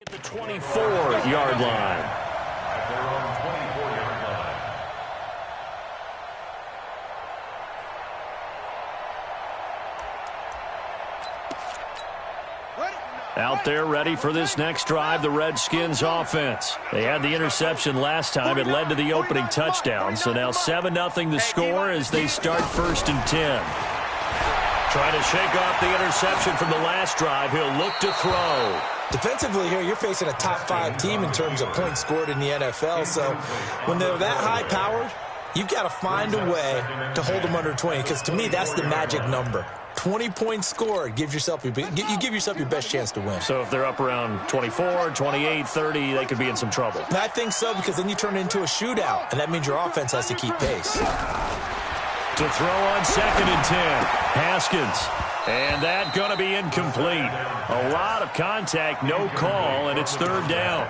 At the 24-yard line. Out there ready for this next drive, the Redskins offense. They had the interception last time. It led to the opening touchdown. So now 7-0 the score as they start 1st and 10. Trying to shake off the interception from the last drive. He'll look to throw. Defensively here, you're facing a top-5 team in terms of points scored in the NFL. So when they're that high-powered, you've got to find a way to hold them under 20. Because to me, that's the magic number. 20 points scored, you give yourself your best chance to win. So if they're up around 24, 28, 30, they could be in some trouble. And I think so, because then you turn it into a shootout, and that means your offense has to keep pace. To throw on 2nd and 10, Haskins. And that going to be incomplete. A lot of contact, no call, and it's 3rd down.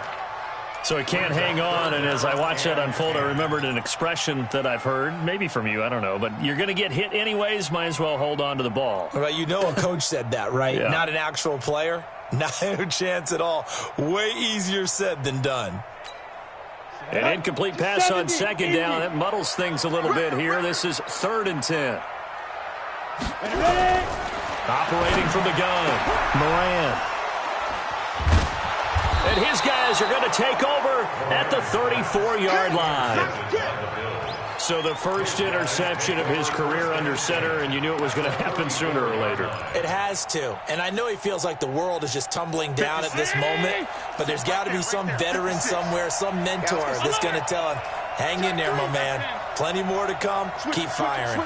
So he can't hang on, and as I watch that unfold, I remembered an expression that I've heard, maybe from you, I don't know, but you're going to get hit anyways, might as well hold on to the ball. Well, you know a coach said that, right? Yeah. Not an actual player? Not a chance at all. Way easier said than done. An incomplete pass on 2nd down. That muddles things a little bit here. This is 3rd and 10. Operating from the gun, Moran. And his guys are going to take over at the 34-yard line. So the first interception of his career under center, and you knew it was going to happen sooner or later. It has to. And I know he feels like the world is just tumbling down at this moment, but there's got to be some veteran somewhere, some mentor that's going to tell him, hang in there, my man. Plenty more to come. Keep firing.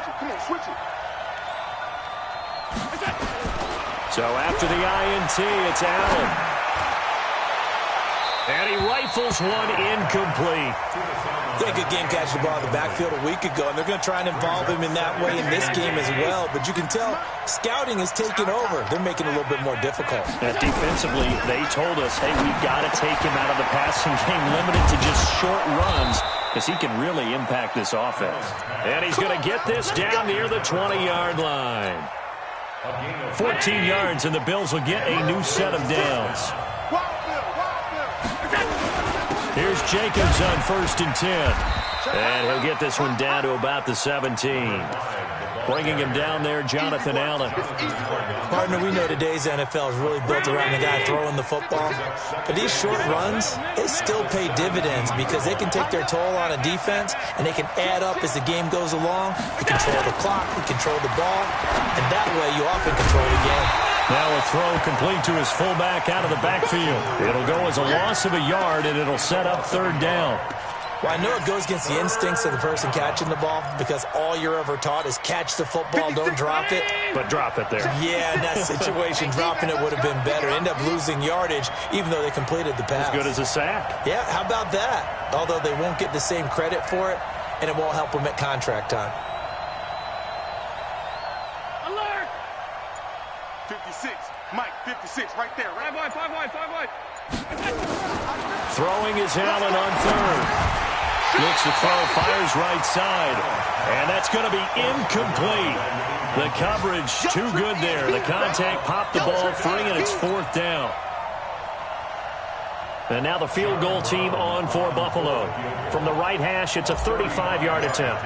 So after the INT, it's Allen. And he rifles one incomplete. They could game catch the ball in the backfield a week ago, and they're going to try and involve him in that way in this game as well. But you can tell scouting is taking over. They're making it a little bit more difficult. And defensively, they told us, hey, we've got to take him out of the passing game, limited to just short runs, because he can really impact this offense. And he's going to get this down near the 20-yard line. 14 yards, and the Bills will get a new set of downs. Here's Jacobs on 1st and 10. And he'll get this one down to about the 17. Bringing him down there, Jonathan Allen. Partner, we know today's NFL is really built around the guy throwing the football. But these short runs, they still pay dividends because they can take their toll on a defense, and they can add up as the game goes along. You control the clock, you control the ball, and that way you often control the game. Now a throw complete to his fullback out of the backfield. It'll go as a loss of a yard, and it'll set up 3rd down. Well, I know it goes against the instincts of the person catching the ball because all you're ever taught is catch the football, don't drop it. But drop it there. Yeah, in that situation, dropping it would have been better. End up losing yardage, even though they completed the pass. As good as a sack. Yeah, how about that? Although they won't get the same credit for it, and it won't help them at contract time. Alert! 56. Mike, 56, right there. Right wide, 5 wide, 5 wide. Throwing is Allen on 3rd. Looks to throw, fires right side. And that's going to be incomplete. The coverage too good there. The contact popped the ball free, and it's 4th down. And now the field goal team on for Buffalo. From the right hash, it's a 35-yard attempt.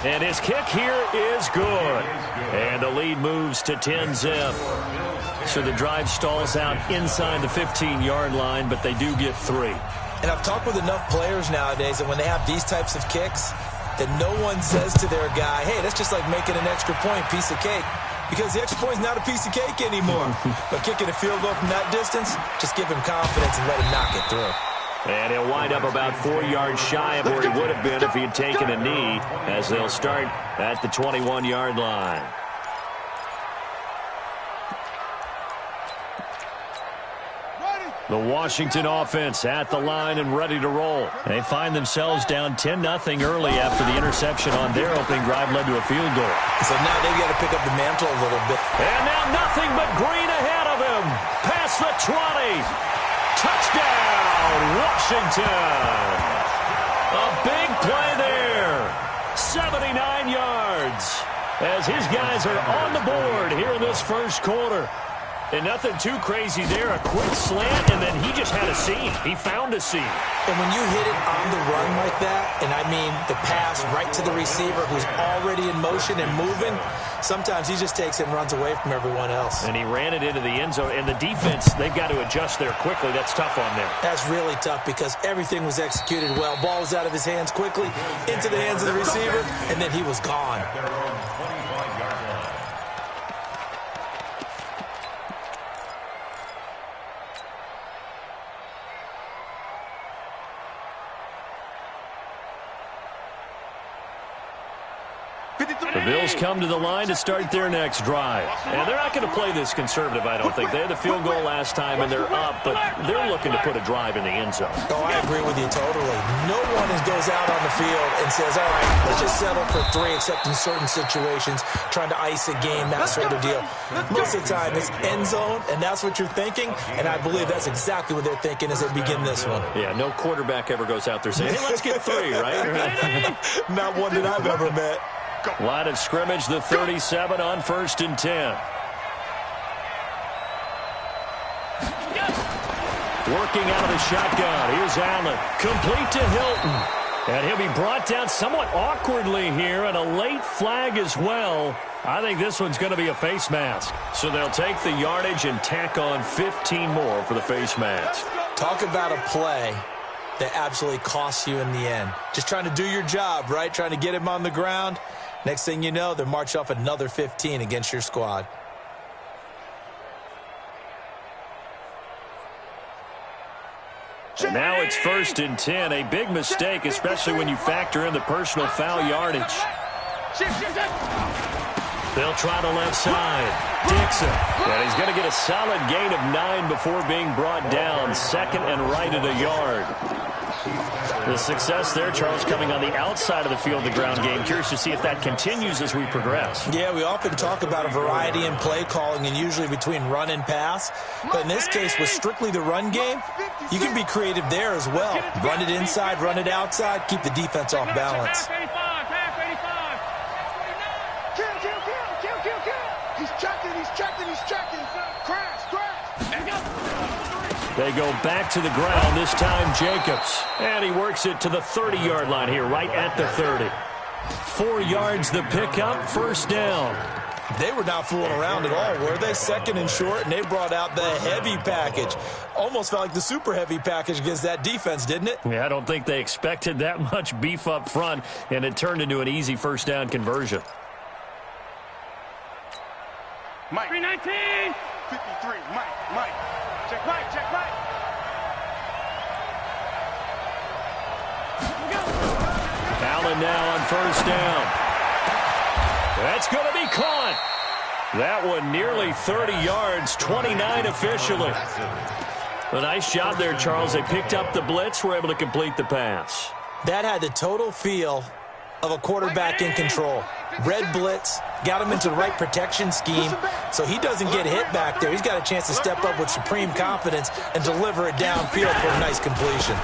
And his kick here is good. And the lead moves to 10-zip. So the drive stalls out inside the 15-yard line, but they do get 3. And I've talked with enough players nowadays that when they have these types of kicks, that no one says to their guy, hey, that's just like making an extra point, piece of cake. Because the extra point is not a piece of cake anymore. But kicking a field goal from that distance, just give him confidence and let him knock it through. And he'll wind up about 4 yards shy of where he would have been if he had taken a knee, as they'll start at the 21-yard line. The Washington offense at the line and ready to roll. They find themselves down 10-0 early after the interception on their opening drive led to a field goal. So now they've got to pick up the mantle a little bit. And now nothing but green ahead of him. Past the 20. Touchdown, Washington. A big play there. 79 yards as his guys are on the board here in this first quarter. And nothing too crazy there. A quick slant, and then he just had a seam. He found a seam. And when you hit it on the run like that, and I mean the pass right to the receiver who's already in motion and moving, sometimes he just takes it and runs away from everyone else. And he ran it into the end zone. And the defense, they've got to adjust there quickly. That's tough on them. That's really tough because everything was executed well. Ball was out of his hands quickly, into the hands of the receiver, and then he was gone. The Bills come to the line to start their next drive. And they're not going to play this conservative, I don't think. They had the field goal last time, and they're up, but they're looking to put a drive in the end zone. Oh, I agree with you totally. No one goes out on the field and says, all right, let's just settle for 3, except in certain situations, trying to ice a game, that sort of deal. Most of the time, it's end zone, and that's what you're thinking, and I believe that's exactly what they're thinking as they begin this one. Yeah, no quarterback ever goes out there saying, hey, let's get 3, right? Not one that I've ever met. Line of scrimmage, the 37 on 1st and 10. Working out of the shotgun. Here's Allen. Complete to Hilton. And he'll be brought down somewhat awkwardly here, and a late flag as well. I think this one's going to be a face mask. So they'll take the yardage and tack on 15 more for the face mask. Talk about a play that absolutely costs you in the end. Just trying to do your job, right? Trying to get him on the ground. Next thing you know, they'll march off another 15 against your squad. And now it's 1st and 10. A big mistake, especially when you factor in the personal foul yardage. They'll try the left side. Dixon. And he's going to get a solid gain of 9 before being brought down. 2nd and right at a yard. The success there, Charles, coming on the outside of the field, the ground game. Curious to see if that continues as we progress. Yeah, we often talk about a variety in play calling and usually between run and pass. But in this case, with strictly the run game, you can be creative there as well. Run it inside, run it outside, keep the defense off balance. He's checking. Crash. They go back to the ground, this time Jacobs. And he works it to the 30-yard line here, right at the 30. 4 yards the pickup, 1st down. They were not fooling around at all, were they? 2nd and short, and they brought out the heavy package. Almost felt like the super heavy package against that defense, didn't it? Yeah, I don't think they expected that much beef up front, and it turned into an easy 1st down conversion. Mike. 319. 53. Mike. Check Mike. Allen now on 1st down. That's going to be caught. That one nearly 30 yards, 29 officially. A nice job there, Charles. They picked up the blitz, were able to complete the pass. That had the total feel of a quarterback in control. Red blitz, got him into the right protection scheme, so he doesn't get hit back there. He's got a chance to step up with supreme confidence and deliver it downfield for a nice completion.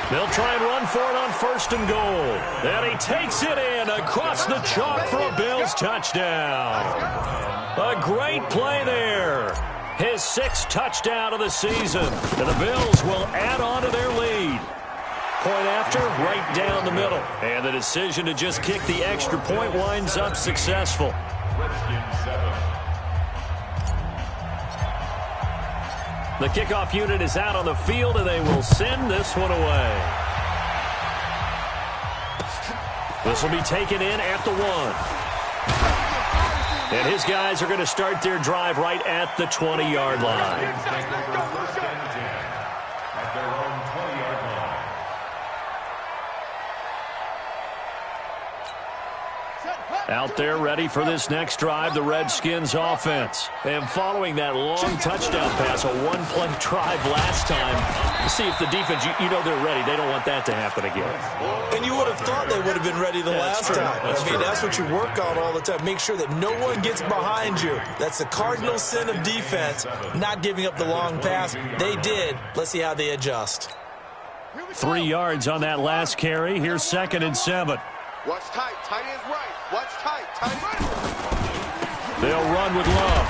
They'll try and run for it on 1st and goal. And he takes it in across the chalk for a Bills touchdown. A great play there. His 6th touchdown of the season. And the Bills will add on to their lead. Point after, right down the middle. And the decision to just kick the extra point winds up successful. The kickoff unit is out on the field, and they will send this one away. This will be taken in at the 1. And his guys are going to start their drive right at the 20-yard line. Out there ready for this next drive, the Redskins offense. And following that long touchdown pass, a one-play drive last time, to see if the defense, you know they're ready. They don't want that to happen again. And you would have thought they would have been ready the last time. That's what you work on all the time. Make sure that no one gets behind you. That's the cardinal sin of defense, not giving up the long pass. They did. Let's see how they adjust. 3 yards on that last carry. Here's 2nd and 7. Watch tight. Tight is right. Watch tight. Tight is right. They'll run with Love.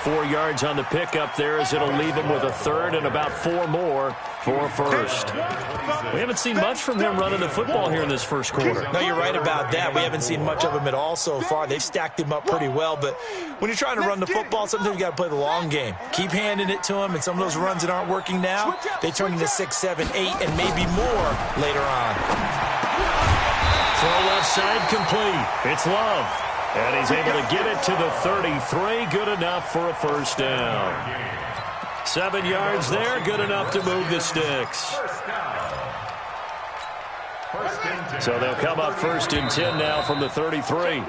4 yards on the pickup there as it'll leave him with a third and about 4 more for a first. We haven't seen much from him running the football here in this first quarter. No, you're right about that. We haven't seen much of him at all so far. They've stacked him up pretty well, but when you're trying to run the football, sometimes you got to play the long game. Keep handing it to him, and some of those runs that aren't working now, they turn into 6, 7, 8, and maybe more later on. Throw left side complete. It's Love. And he's able to get it to the 33. Good enough for a first down. 7 yards there. Good enough to move the sticks. So they'll come up 1st and 10 now from the 33.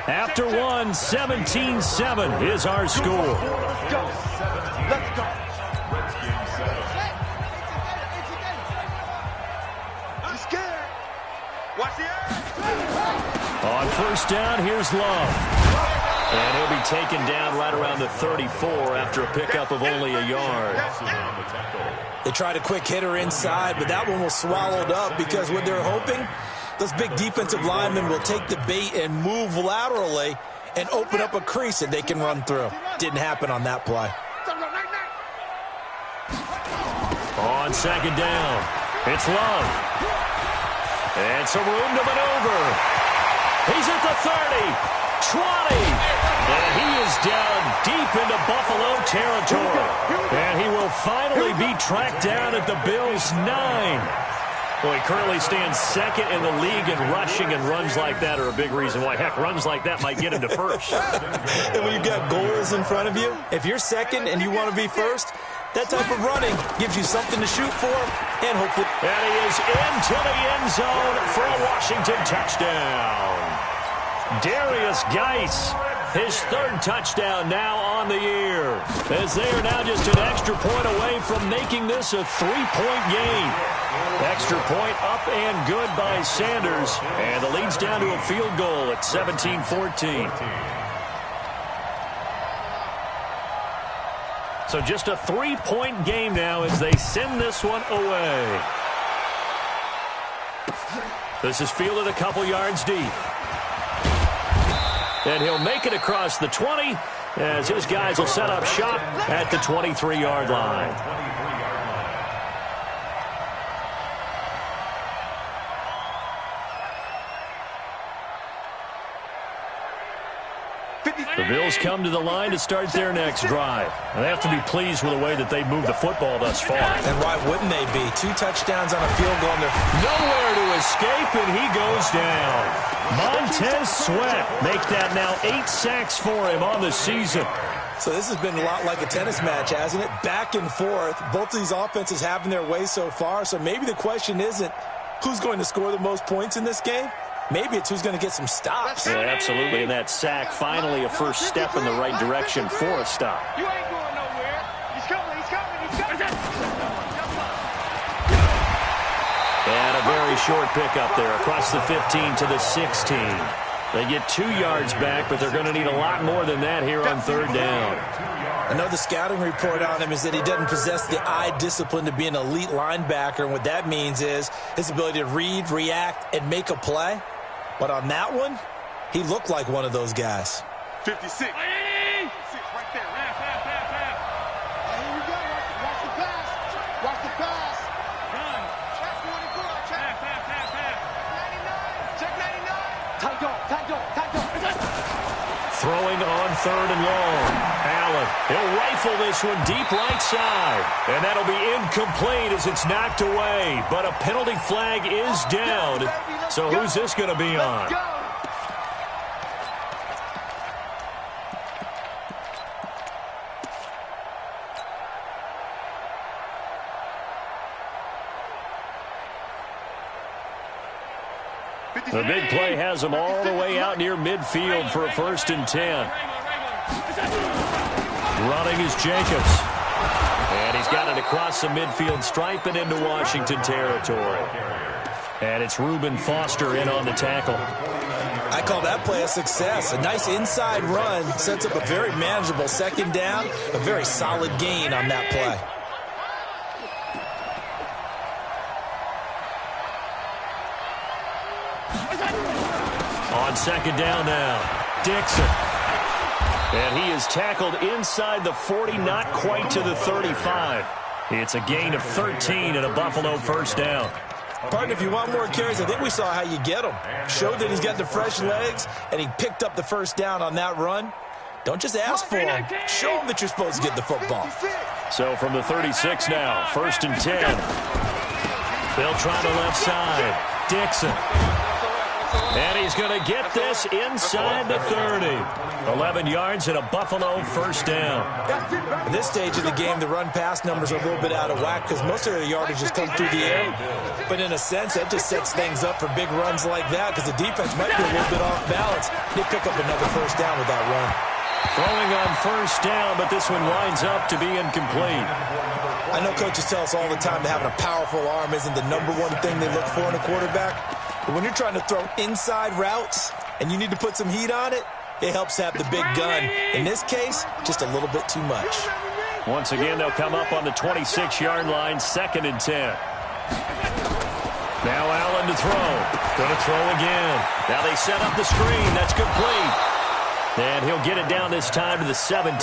After 1, 17-7 is our score. Let's go. Let's go. I'm scared. Watch the air. On first down, here's Love. And he'll be taken down right around the 34 after a pickup of only a yard. They tried a quick hitter inside, but that one was swallowed up because what they're hoping, those big defensive linemen will take the bait and move laterally and open up a crease that they can run through. Didn't happen on that play. On second down, it's Love. And some room to maneuver. He's at the 30, 20, and he is down deep into Buffalo territory. And he will finally be tracked down at the Bills' 9. Well, he currently stands second in the league in rushing, and runs like that are a big reason why. Heck, runs like that might get him to first. And when you've got goals in front of you, if you're second and you want to be first, that type of running gives you something to shoot for, and hopefully. And he is into the end zone for a Washington touchdown. Darius Geis, his 3rd touchdown now on the year, as they are now just an extra point away from making this a 3-point game. Extra point up and good by Sanders, and the lead's down to a field goal at 17-14. So just a 3-point game now as they send this one away. This is fielded a couple yards deep. And he'll make it across the 20 as his guys will set up shop at the 23-yard line. The Bills come to the line to start their next drive. And they have to be pleased with the way that they moved the football thus far. And why wouldn't they be? 2 touchdowns on a field goal. And nowhere to escape, and he goes down. Montez Sweat make that now 8 sacks for him on the season. So this has been a lot like a tennis match, hasn't it? Back and forth. Both of these offenses having their way so far. So maybe the question isn't who's going to score the most points in this game. Maybe it's who's going to get some stops. Yeah, absolutely. And that sack, finally a first step in the right direction for a stop. You ain't going nowhere. He's coming, he's coming, he's coming. And a very short pickup there across the 15 to the 16. They get 2 yards back, but they're going to need a lot more than that here on 3rd down. I know the scouting report on him is that he doesn't possess the eye discipline to be an elite linebacker. And what that means is his ability to read, react, and make a play. But on that one, he looked like one of those guys. 56. 56 right there. Half. Here we go. Watch the pass. Watch the pass. Run. Check 44. Check. Half. 99. Check 99. Tight dog. Throwing on 3rd and long. Allen, he'll rifle this one deep right side. And that'll be incomplete as it's knocked away. But a penalty flag is down. So who's this going to be on? The big play has them all the way out near midfield for a 1st and 10. Running is Jacobs. And he's got it across the midfield stripe and into Washington territory. And it's Reuben Foster in on the tackle. I call that play a success. A nice inside run sets up a very manageable 2nd down. A very solid gain on that play. On 2nd down now, Dixon. And he is tackled inside the 40, not quite to the 35. It's a gain of 13 and a Buffalo first down. Partner, if you want more carries, I think we saw how you get them. Showed that he's got the fresh legs, and he picked up the first down on that run. Don't just ask for him. Show him that you're supposed to get the football. So from the 36 now, 1st and 10. They'll try the left side. Dixon. And he's going to get this inside the 30. 11 yards and a Buffalo first down. At this stage of the game, the run-pass numbers are a little bit out of whack because most of the yardage has come through the air. But in a sense, that just sets things up for big runs like that because the defense might be a little bit off balance. They pick up another first down with that run. Throwing on first down, but this one winds up to be incomplete. I know coaches tell us all the time that having a powerful arm isn't the number one thing they look for in a quarterback. But when you're trying to throw inside routes and you need to put some heat on it, it helps have the big gun. In this case, just a little bit too much. Once again, they'll come up on the 26-yard line, 2nd and 10. Now Allen to throw. Going to throw again. Now they set up the screen. That's complete. And he'll get it down this time to the 17.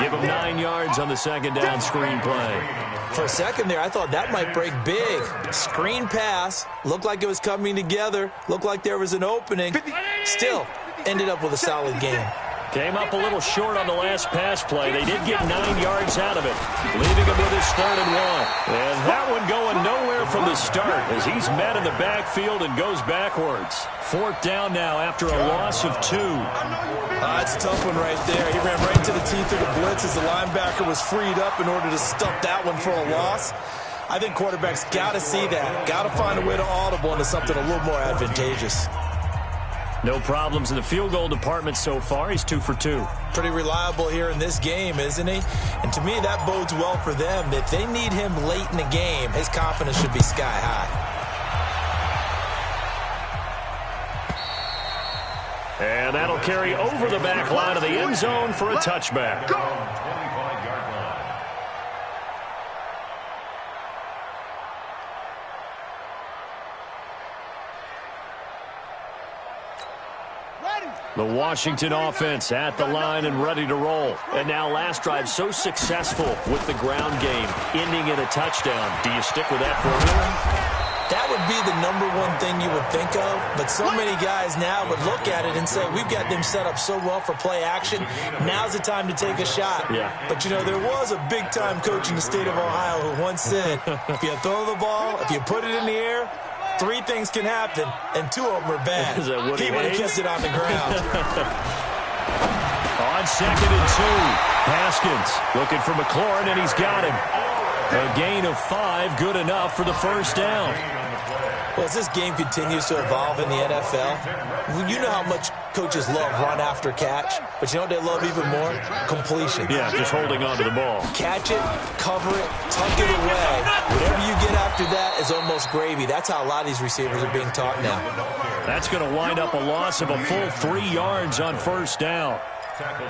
Give him 9 yards on the second down screen play. For a second there, I thought that might break big. Screen pass. Looked like it was coming together. Looked like there was an opening. Still, ended up with a solid game. Came up a little short on the last pass play. They did get 9 yards out of it, leaving him with his 3rd and 1. And that one going nowhere from the start as he's met in the backfield and goes backwards. 4th down now after a loss of 2. It's a tough one right there. He ran right into the teeth of the blitz as the linebacker was freed up in order to stuff that one for a loss. I think quarterbacks got to see that. Got to find a way to audible into something a little more advantageous. No problems in the field goal department so far. He's 2 for 2. Pretty reliable here in this game, isn't he? And to me, that bodes well for them. If they need him late in the game, his confidence should be sky high. And that'll carry over the back line of the end zone for a touchback. The Washington offense at the line and ready to roll. And now last drive so successful with the ground game, ending in a touchdown. Do you stick with that formula? That would be the number one thing you would think of, but so many guys now would look at it and say, we've got them set up so well for play action, now's the time to take a shot. Yeah. But, you know, there was a big-time coach in the state of Ohio who once said, if you throw the ball, if you put it in the air, 3 things can happen, and 2 of them are bad. He would have kept it on the ground. On 2nd and 2, Haskins looking for McLaurin, and he's got him. A gain of 5, good enough for the first down. Well, as this game continues to evolve in the NFL, you know how much coaches love run after catch, but you know what they love even more? Completion. Yeah, just holding on to the ball. Catch it, cover it, tuck it away. Whatever you get after that is almost gravy. That's how a lot of these receivers are being taught now. That's going to wind up a loss of a full 3 yards on first down.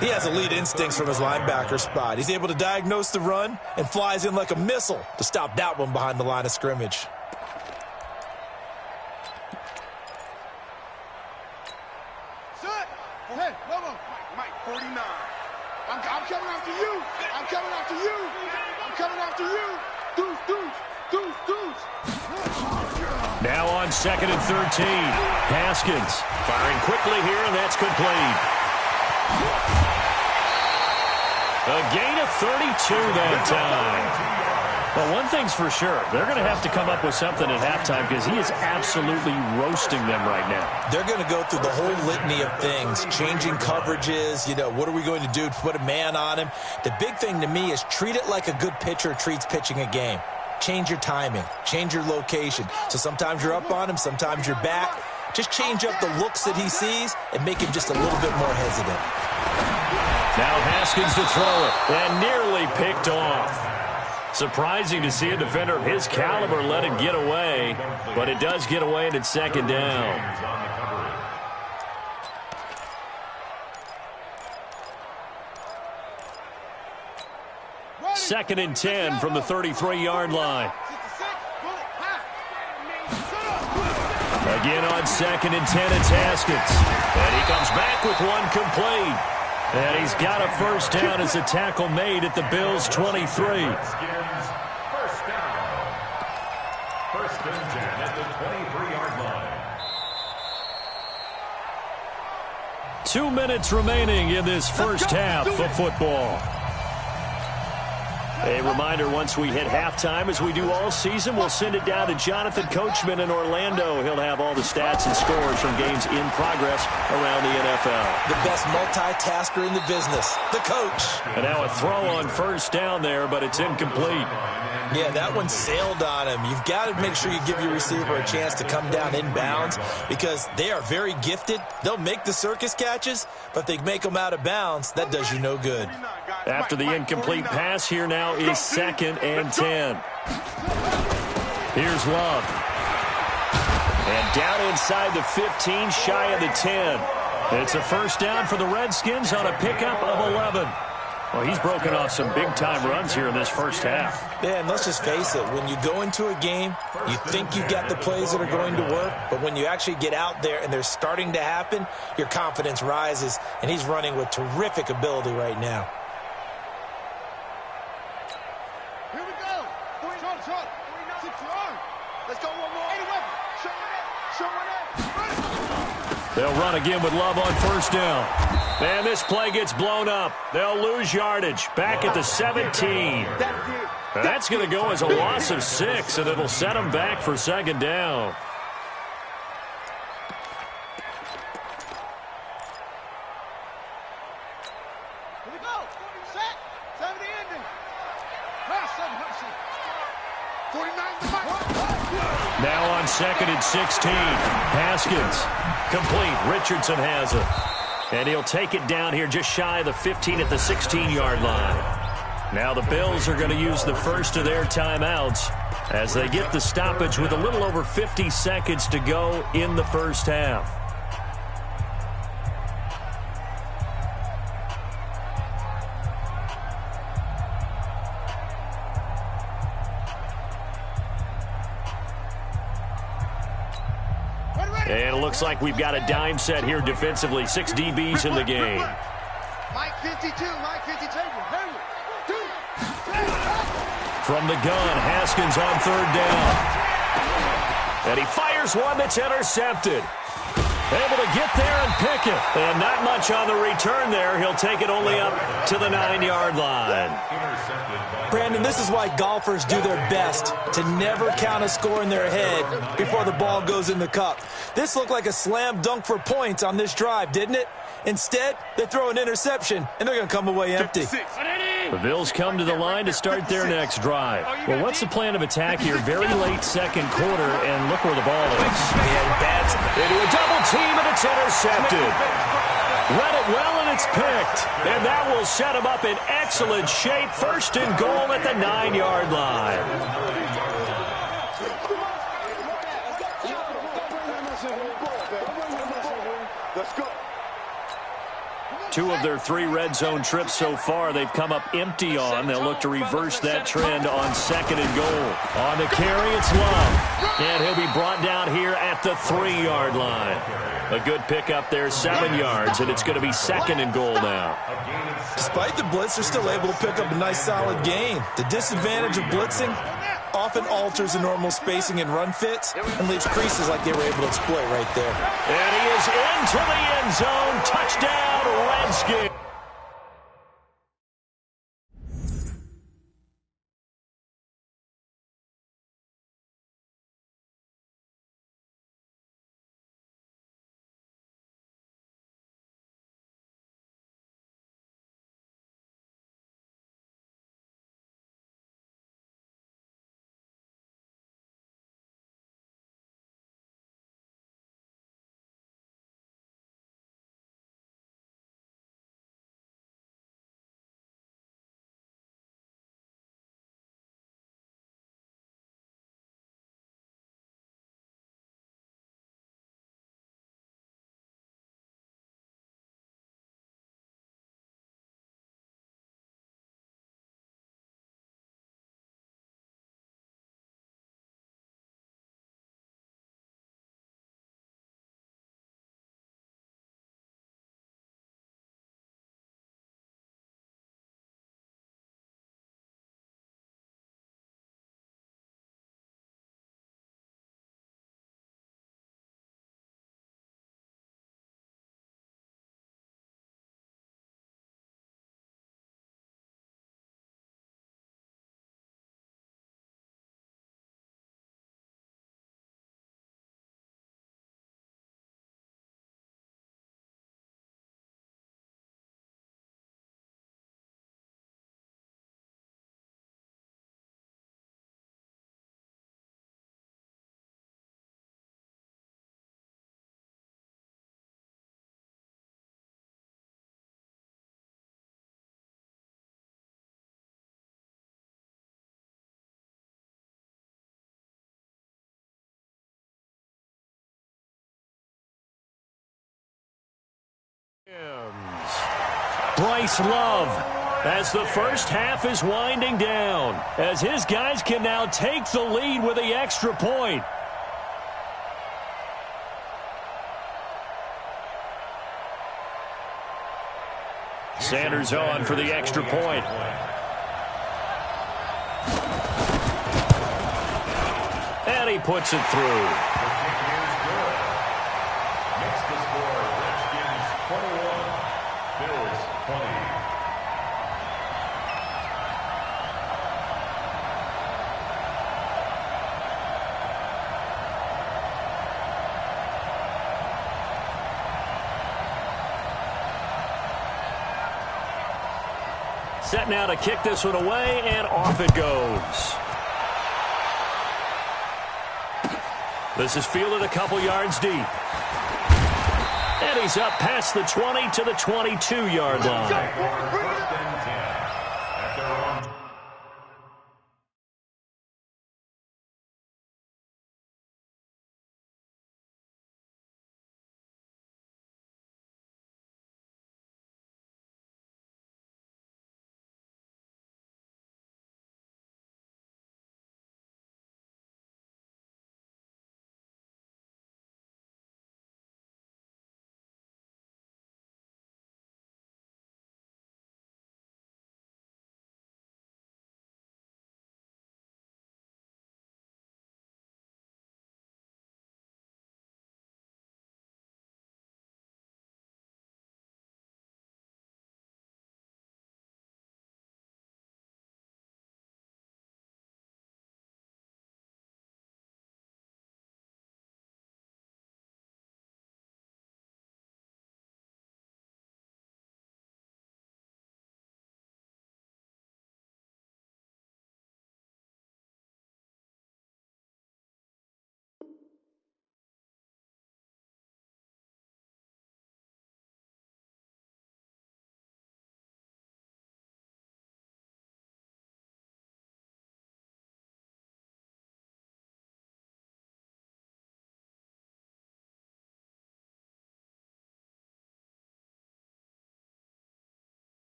He has elite instincts from his linebacker spot. He's able to diagnose the run and flies in like a missile to stop that one behind the line of scrimmage. Hey, Mike, 49. I'm coming after you. I'm coming after you. I'm coming after you. Deuce. Now on 2nd and 13, Haskins firing quickly here, and that's complete. A gain of 32 that time. Well, one thing's for sure. They're going to have to come up with something at halftime because he is absolutely roasting them right now. They're going to go through the whole litany of things, changing coverages, what are we going to do to put a man on him? The big thing to me is treat it like a good pitcher treats pitching a game. Change your timing, change your location. So sometimes you're up on him, sometimes you're back. Just change up the looks that he sees and make him just a little bit more hesitant. Now Haskins to throw it, and nearly picked off. Surprising to see a defender of his caliber let it get away, but it does get away, and it's 2nd down. Second and 10 from the 33-yard line. Again on 2nd and 10, it's Haskins. And he comes back with one complete. And he's got a first down as a tackle made at the Bills' 23. First down. First and 10 at the 23-yard line. 2 minutes remaining in this first half of football. A reminder, once we hit halftime, as we do all season, we'll send it down to Jonathan Coachman in Orlando. He'll have all the stats and scores from games in progress around the NFL. The best multitasker in the business, the coach. And now a throw on first down there, but it's incomplete. Yeah, that one sailed on him. You've got to make sure you give your receiver a chance to come down inbounds because they are very gifted. They'll make the circus catches, but if they make them out of bounds, that does you no good. After the incomplete pass, here now is 2nd and 10. Here's Love. And down inside the 15, shy of the 10. It's a first down for the Redskins on a pickup of 11. Well, he's broken off some big-time runs here in this first half. Yeah, and let's just face it. When you go into a game, you think you've got the plays that are going to work, but when you actually get out there and they're starting to happen, your confidence rises, and he's running with terrific ability right now. Here we go. Short. Let's go one more. Show it. They'll run again with Love on first down. And this play gets blown up. They'll lose yardage back at the 17. That's going to go as a loss of 6, and it'll set them back for second down. Here we go. Set. 7 the ending. Hudson. 49. Now on 2nd and 16. Haskins. Complete. Richardson has it. And he'll take it down here just shy of the 15 at the 16-yard line. Now the Bills are going to use the first of their timeouts as they get the stoppage with a little over 50 seconds to go in the first half. And it looks like we've got a dime set here defensively. 6 DBs in the game. Mike 52. From the gun, Haskins on 3rd down. And he fires one that's intercepted. Able to get there and pick it. And not much on the return there. He'll take it only up to the 9-yard line. Brandon, this is why golfers do their best to never count a score in their head before the ball goes in the cup. This looked like a slam dunk for points on this drive, didn't it? Instead, they throw an interception, and they're going to come away empty. The Bills come to the line to start their next drive. Well, what's the plan of attack here? Very late second quarter, and look where the ball is. Into a double team, and it's intercepted. Read it well, and it's picked. And that will set him up in excellent shape. 1st and goal at the 9-yard line. Let's go. 2 of their 3 red zone trips so far, they've come up empty on. They'll look to reverse that trend on 2nd and goal. On the carry, it's Love. And he'll be brought down here at the 3-yard line. A good pickup there, 7 yards, and it's going to be 2nd and goal now. Despite the blitz, they're still able to pick up a nice, solid gain. The disadvantage of blitzing often alters the normal spacing and run fits and leaves creases like they were able to exploit right there. And he is into the end zone. Touchdown, Redskins. Bryce Love, as the first half is winding down, as his guys can now take the lead with the extra point. Sanders on for the extra point. And he puts it through. Makes the score Redskins 21, Bills 20. Set now to kick this one away, and off it goes. This is fielded a couple yards deep. And he's up past the 20 to the 22-yard line. First and 10 at their own.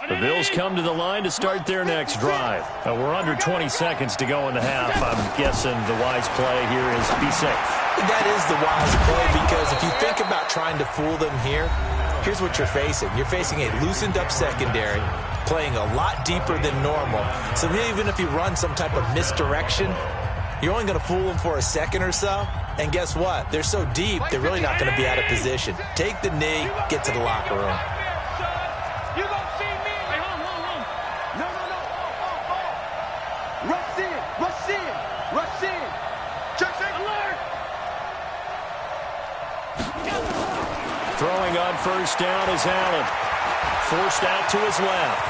The Bills come to the line to start their next drive. We're under 20 seconds to go in the half. I'm guessing the wise play here is be safe. That is the wise play, because if you think about trying to fool them here, here's what you're facing. You're facing a loosened-up secondary, playing a lot deeper than normal. So even if you run some type of misdirection, you're only going to fool them for a second or so. And guess what? They're so deep, they're really not going to be out of position. Take the knee, get to the locker room. Throwing on first down is Allen. Forced out to his left.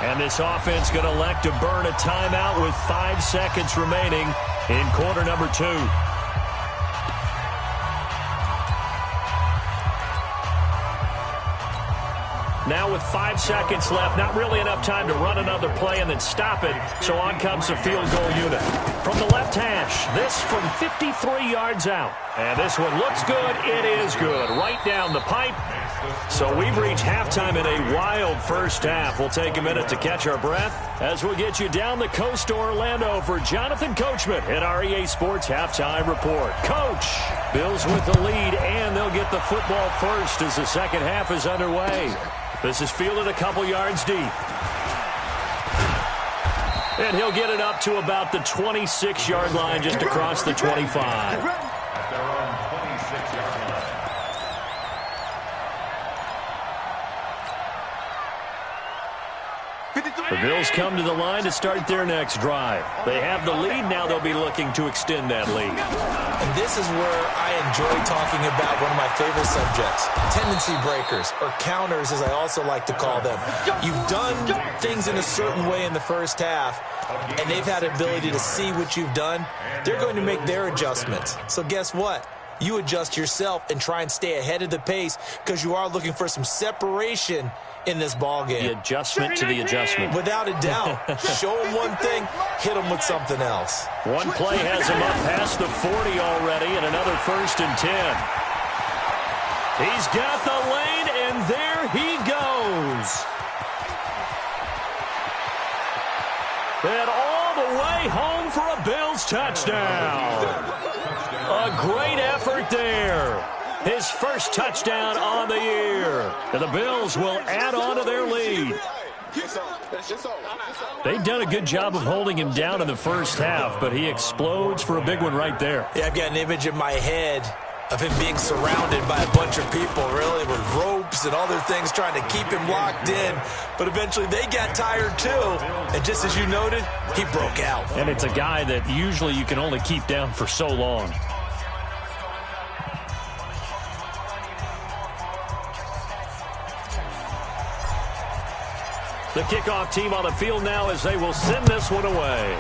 And this offense going to elect to burn a timeout with 5 seconds remaining in quarter number 2. Now with 5 seconds left, not really enough time to run another play and then stop it. So on comes the field goal unit. From the left hash, this from 53 yards out. And this one looks good. It is good. Right down the pipe. So we've reached halftime in a wild first half. We'll take a minute to catch our breath as we'll get you down the coast to Orlando for Jonathan Coachman at our EA Sports Halftime Report. Coach, Bills with the lead, and they'll get the football first as the second half is underway. This is fielded a couple yards deep. And he'll get it up to about the 26-yard line, just across the 25. At their own 26-yard line. The Bills come to the line to start their next drive. They have the lead. Now they'll be looking to extend that lead. And this is where I enjoy talking about one of my favorite subjects, tendency breakers, or counters as I also like to call them. You've done things in a certain way in the first half, and they've had the ability to see what you've done. They're going to make their adjustments. So guess what? You adjust yourself and try and stay ahead of the pace because you are looking for some separation in this ball game. The adjustment to the adjustment. Without a doubt. Show them one thing, hit them with something else. One play has him up past the 40 already, and another 1st and 10. He's got the lane, and there he goes. And all the way home for a Bills touchdown. A great effort there. His first touchdown on the year. And the Bills will add on to their lead. They've done a good job of holding him down in the first half, but he explodes for a big one right there. Yeah, I've got an image in my head of him being surrounded by a bunch of people, really, with ropes and other things trying to keep him locked in. But eventually they got tired, too. And just as you noted, he broke out. And it's a guy that usually you can only keep down for so long. The kickoff team on the field now as they will send this one away.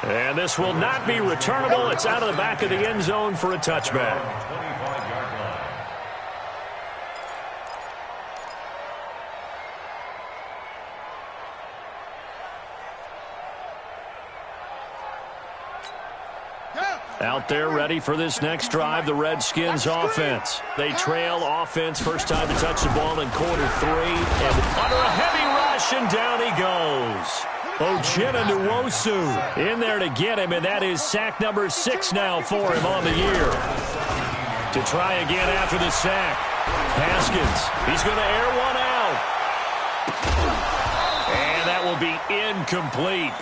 And this will not be returnable. It's out of the back of the end zone for a touchback. Out there ready for this next drive, the Redskins offense. They trail offense, first time to touch the ball in quarter 3. And under a heavy rush, and down he goes. Uchenna Nwosu in there to get him, and that is sack number 6 now for him on the year. To try again after the sack. Haskins, he's going to air one out. And that will be incomplete.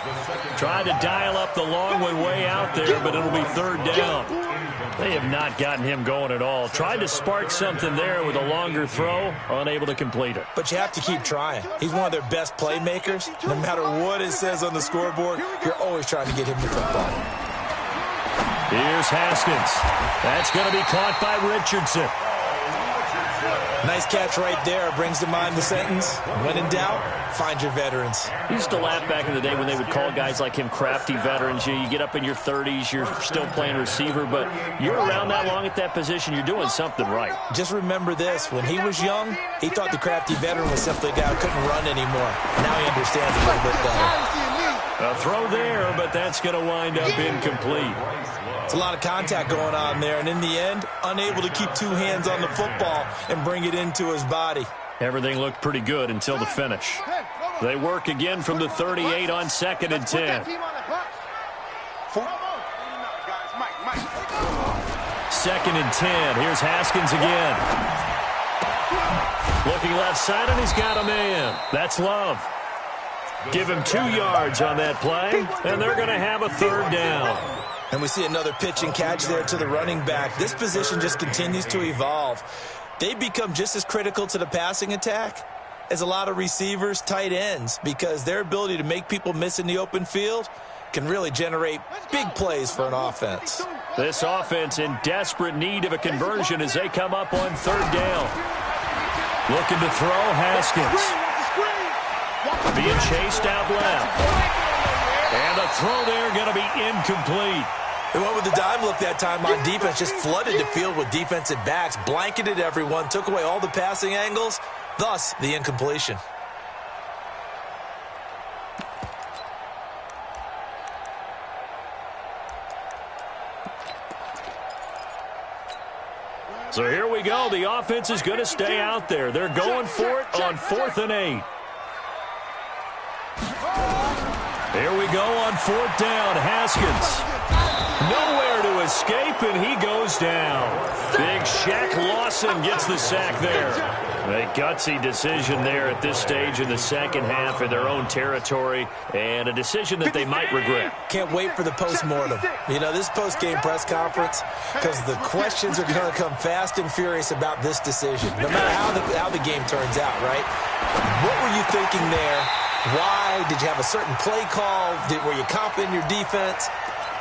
Tried to dial up the long one way out there, but it'll be 3rd down. They have not gotten him going at all. Tried to spark something there with a longer throw, unable to complete it. But you have to keep trying. He's one of their best playmakers. No matter what it says on the scoreboard, you're always trying to get him the football. Here's Haskins. That's going to be caught by Richardson. Nice catch right there. Brings to mind the sentence, when in doubt, find your veterans. I used to laugh back in the day when they would call guys like him crafty veterans. You get up in your 30s, you're still playing receiver, but you're around that long at that position, you're doing something right. Just remember this. When he was young, he thought the crafty veteran was simply a guy who couldn't run anymore. Now he understands a little bit better. A throw there, but that's going to wind up incomplete. It's a lot of contact going on there, and in the end, unable to keep 2 hands on the football and bring it into his body. Everything looked pretty good until the finish. They work again from the 38 on 2nd and 10. 2nd and 10. Here's Haskins again. Looking left side, and he's got a man. That's Love. Give him 2 yards on that play, and they're going to have a 3rd down. And we see another pitch and catch there to the running back. This position just continues to evolve. They become just as critical to the passing attack as a lot of receivers, tight ends, because their ability to make people miss in the open field can really generate big plays for an offense. This offense in desperate need of a conversion as they come up on 3rd down. Looking to throw, Haskins. Being chased out left. And a throw there going to be incomplete. They went with the dime look that time on defense, just flooded the field with defensive backs, blanketed everyone, took away all the passing angles, thus the incompletion. So here we go. The offense is going to stay out there. They're going for it on 4th and 8. Here we go on 4th down. Haskins. Nowhere to escape, and he goes down. Big Jack Lawson gets the sack there. A gutsy decision there at this stage in the second half in their own territory, and a decision that they might regret. Can't wait for the post-mortem. You know, this post-game press conference, because the questions are going to come fast and furious about this decision, no matter how the game turns out, right? What were you thinking there? Why? Did you have a certain play call? Were you confident in your defense?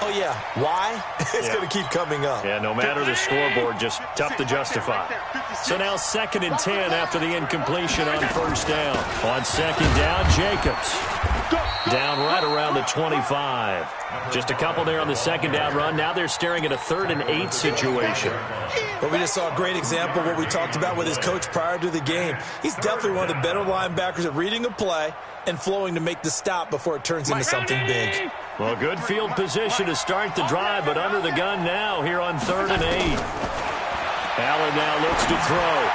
Oh, yeah. Why? It's going to keep coming up. Yeah, no matter the scoreboard, just tough to justify. So now 2nd and 10 after the incompletion on first down. On second down, Jacobs. Down right around the 25. Just a couple there on the second down run. Now they're staring at a 3rd and 8 situation. But we just saw a great example of what we talked about with his coach prior to the game. He's definitely one of the better linebackers at reading a play and flowing to make the stop before it turns into something big. Well, good field position to start the drive, but under the gun now here on 3rd and 8. Allen now looks to throw.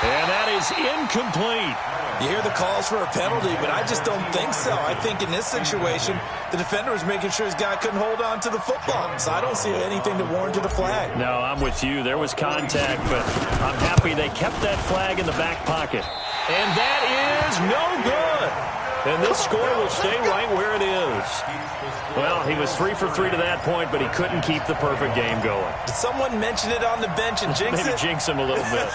And that is incomplete. You hear the calls for a penalty, but I just don't think so. I think in this situation, the defender was making sure his guy couldn't hold on to the football. So I don't see anything that warranted a flag. No, I'm with you. There was contact, but I'm happy they kept that flag in the back pocket. And that is no good. And this score will stay right where it is. Well, he was 3 for 3 to that point, but he couldn't keep the perfect game going. Did someone mention it on the bench and jinx it? Maybe jinx him a little bit.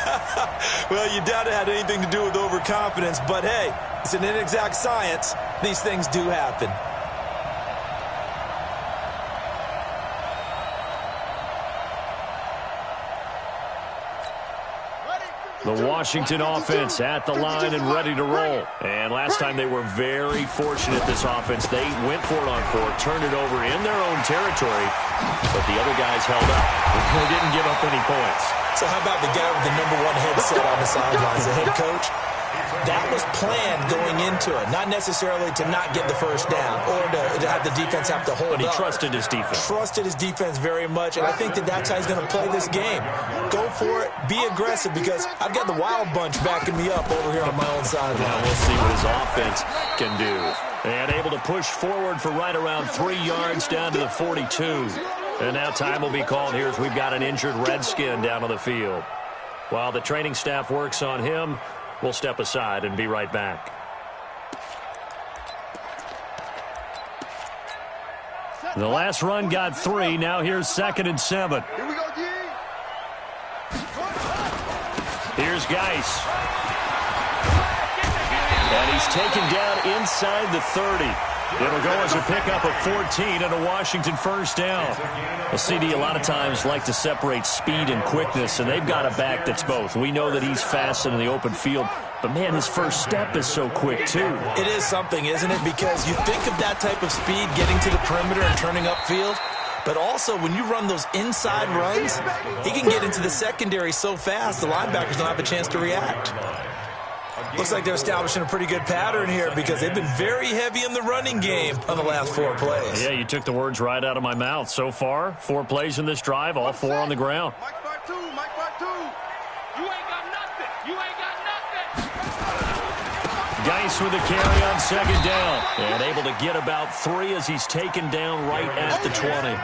Well, you doubt it had anything to do with overconfidence, but hey, it's an inexact science. These things do happen. The Washington offense at the line and ready to roll. And last time they were very fortunate, this offense. They went for it on 4, turned it over in their own territory, but the other guys held up. They didn't give up any points. So how about the guy with the #1 headset on the sidelines, the head coach? That was planned going into it, not necessarily to not get the first down or to have the defense have to hold up. But he trusted his defense. Trusted his defense very much, and I think that's how he's going to play this game. Go for it, be aggressive, because I've got the wild bunch backing me up over here on my own sideline. Now we'll see what his offense can do. And able to push forward for right around 3 yards down to the 42. And now time will be called here as we've got an injured Redskin down on the field. While the training staff works on him, we'll step aside and be right back. The last run got 3. Now here's 2nd and 7. Here we go, D. Here's Geis. And he's taken down inside the 30. It'll go as a pickup of 14 and a Washington first down. Well, CD, a lot of times like to separate speed and quickness, and they've got a back that's both. We know that he's fast in the open field, but, man, his first step is so quick, too. It is something, isn't it? Because you think of that type of speed getting to the perimeter and turning upfield, but also when you run those inside runs, he can get into the secondary so fast the linebackers don't have a chance to react. Looks like they're establishing a pretty good pattern here because they've been very heavy in the running game on the last 4 plays. Yeah, you took the words right out of my mouth. So far, 4 plays in this drive, all 4 on the ground. Mike Bar 2, Mike Bar 2. You ain't got nothing. You ain't got nothing. Geis with the carry on 2nd down. And able to get about 3 as he's taken down right at the 20.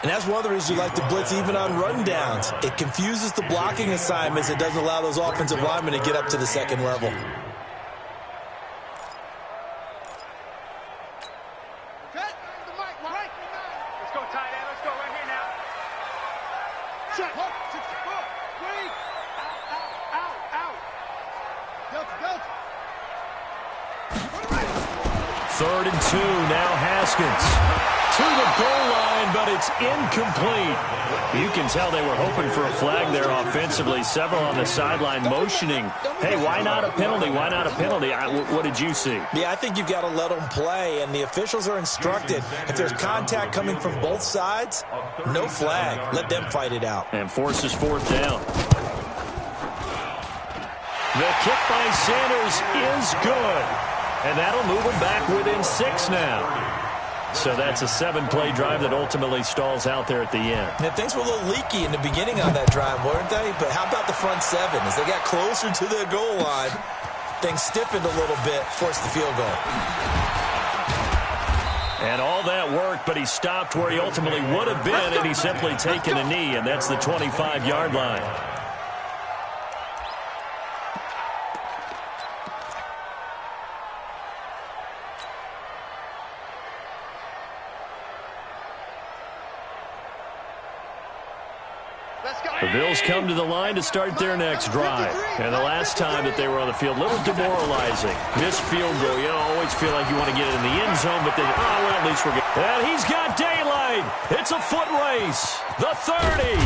And that's one of the reasons you like to blitz even on rundowns. It confuses the blocking assignments. It doesn't allow those offensive linemen to get up to the second level. Okay? The mic, right? Let's go, tight end. Let's go right here now. Check. 6, 4, 3. Out. Delta. 3rd and 2. Now Haskins to the goal line, but it's incomplete. You can tell they were hoping for a flag there offensively. Several on the sideline motioning, hey, why not a penalty? Why not a penalty? What did you see? Yeah, I think you've got to let them play, and the officials are instructed. If there's contact coming from both sides, no flag. Let them fight it out. And forces 4th down. The kick by Sanders is good. And that'll move them back within 6 now. So that's a 7-play drive that ultimately stalls out there at the end. Yeah, things were a little leaky in the beginning on that drive, weren't they? But how about the front 7? As they got closer to the goal line, things stiffened a little bit, forced the field goal. And all that worked, but he stopped where he ultimately would have been, and he's simply taken a knee, and that's the 25-yard line. The Bills come to the line to start their next drive. And the last time that they were on the field, a little demoralizing. Missed field goal. You always feel like you want to get it in the end zone, but then, oh, well, at least we're good. And he's got daylight. It's a foot race. The 30.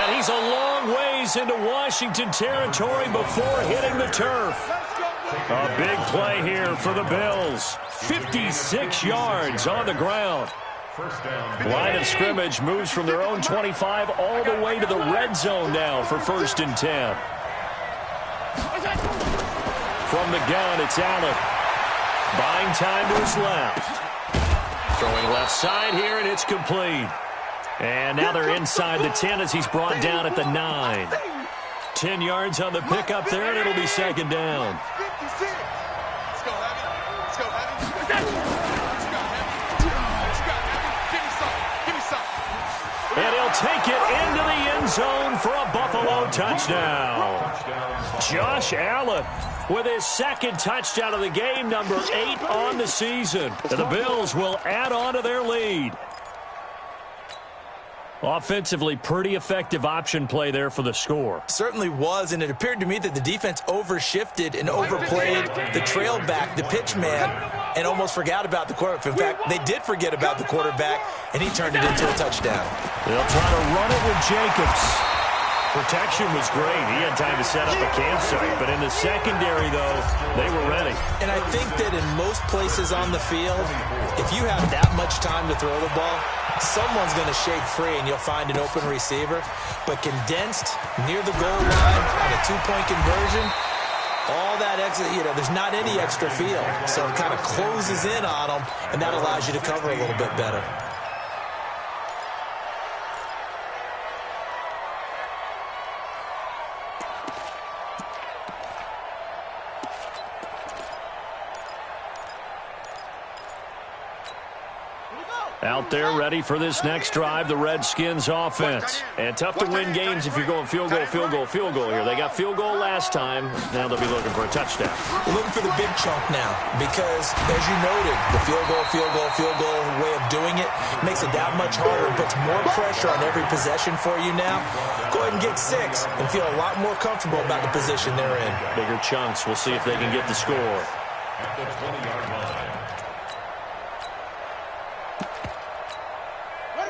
And he's a long ways into Washington territory before hitting the turf. A big play here for the Bills. 56 yards on the ground. Line of scrimmage moves from their own 25 all the way to the red zone now for 1st and 10. From the gun, it's Allen. Buying time to his left. Throwing left side here, and it's complete. And now they're inside the 10 as he's brought down at the 9. 10 yards on the pickup there, and it'll be 2nd down. Let's go, Heavy. Let's go, Heavy. And he'll take it into the end zone for a Buffalo touchdown. Josh Allen with his 2nd touchdown of the game, number 8 on the season. And the Bills will add on to their lead. Offensively, pretty effective option play there for the score. Certainly was, and it appeared to me that the defense overshifted and overplayed the trail back, the pitch man, and almost forgot about the quarterback. In fact, they did forget about the quarterback, and he turned it into a touchdown. They'll try to run it with Jacobs. Protection was great. He had time to set up a campsite, but in the secondary, though, they were ready. And I think that in most places on the field, if you have that much time to throw the ball, someone's going to shake free and you'll find an open receiver. But condensed near the goal line on a 2-point conversion, all that extra, there's not any extra field. So it kind of closes in on them, and that allows you to cover a little bit better. Out there ready for this next drive, the Redskins offense. And tough to win games if you're going field goal, field goal, field goal here. They got field goal last time. Now they'll be looking for a touchdown. We're looking for the big chunk now because, as you noted, the field goal way of doing it makes it that much harder and puts more pressure on every possession for you now. Go ahead and get 6 and feel a lot more comfortable about the position they're in. Bigger chunks. We'll see if they can get the score. At the 20-yard line.